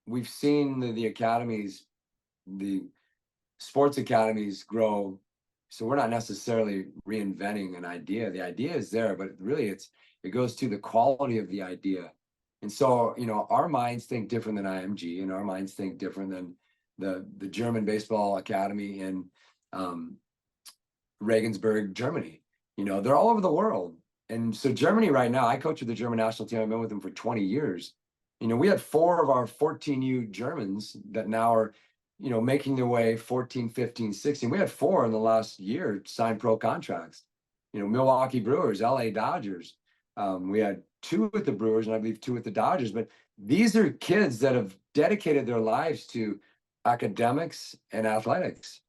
we've seen the academies, the sports academies grow. So we're not necessarily reinventing an idea. The idea is there, but really it goes to the quality of the idea. And so, our minds think different than IMG, and our minds think different than the German Baseball Academy in Regensburg, Germany. They're all over the world. And so Germany right now, I coach with the German national team. I've been with them for 20 years. We had 4 of our 14U Germans that now are, making their way 14, 15, 16. We had 4 in the last year sign pro contracts. Milwaukee Brewers, LA Dodgers. We had 2 with the Brewers and I believe 2 with the Dodgers. But these are kids that have dedicated their lives to academics and athletics.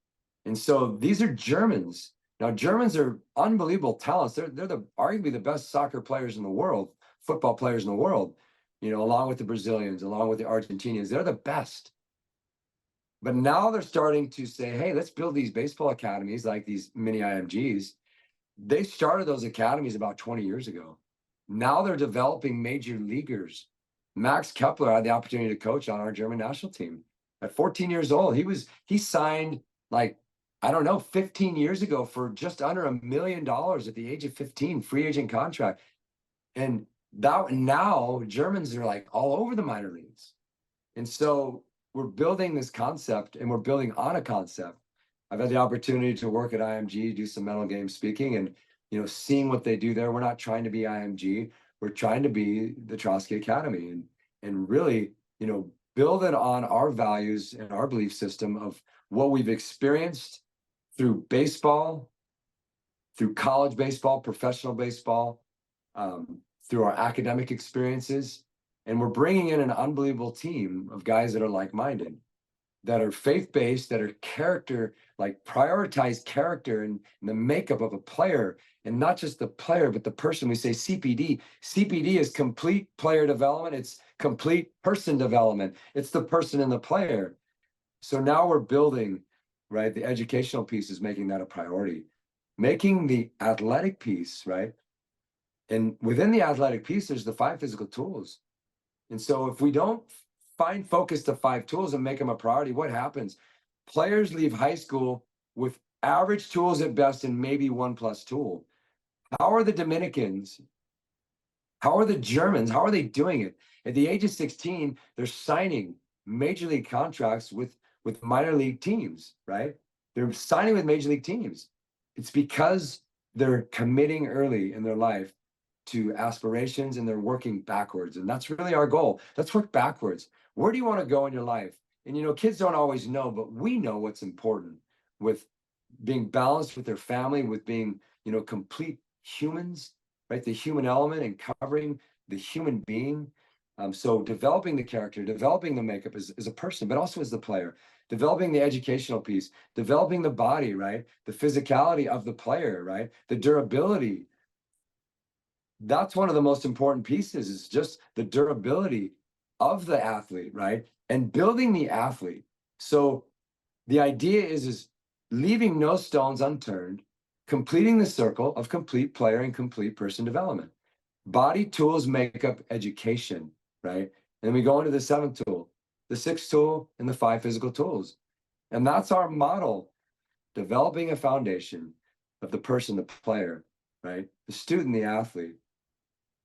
And so these are Germans. Now, Germans are unbelievable talents. They're arguably the best soccer players in the world, football players in the world, along with the Brazilians, along with the Argentinians. They're the best. But now they're starting to say, hey, let's build these baseball academies like these mini IMGs. They started those academies about 20 years ago. Now they're developing major leaguers. Max Kepler had the opportunity to coach on our German national team. At 14 years old, he signed like, I don't know, 15 years ago for just under $1 million at the age of 15, free agent contract. And now Germans are like all over the minor leagues. And so we're building this concept and we're building on a concept. I've had the opportunity to work at IMG, do some mental game speaking and, seeing what they do there. We're not trying to be IMG. We're trying to be the Trosky Academy and really, build it on our values and our belief system of what we've experienced through baseball, through college baseball, professional baseball, through our academic experiences. And we're bringing in an unbelievable team of guys that are like-minded, that are faith-based, that are character, like prioritize character and the makeup of a player, and not just the player, but the person. We say CPD. CPD is complete player development. It's complete person development. It's the person and the player. So now we're building, right? The educational piece is making that a priority, making the athletic piece, right? And within the athletic piece, there's the 5 physical tools. And so if we don't find focus to 5 tools and make them a priority, what happens? Players leave high school with average tools at best and maybe 1+ tool. How are the Dominicans? How are the Germans? How are they doing it? At the age of 16, they're signing major league contracts with minor league teams, right? They're signing with major league teams. It's because they're committing early in their life to aspirations and they're working backwards. And that's really our goal. Let's work backwards. Where do you want to go in your life? And kids don't always know, but we know what's important with being balanced with their family, with being, complete humans, right? The human element and covering the human being. So developing the character, developing the makeup as a person, but also as the player, developing the educational piece, developing the body, right? The physicality of the player, right? The durability. That's one of the most important pieces, is just the durability of the athlete, right? And building the athlete. So the idea is leaving no stones unturned, completing the circle of complete player and complete person development. Body, tools, makeup, education, right? And we go into the 7th tool, the 6th tool, and the 5 physical tools. And that's our model, developing a foundation of the person, the player, right? The student, the athlete.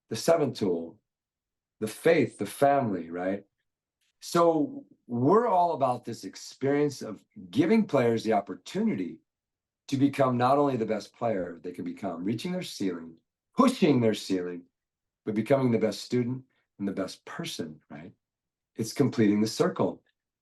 The 7th tool, the faith, the family, right? So we're all about this experience of giving players the opportunity to become not only the best player they can become, reaching their ceiling, pushing their ceiling, but becoming the best student and the best person, right? It's completing the circle.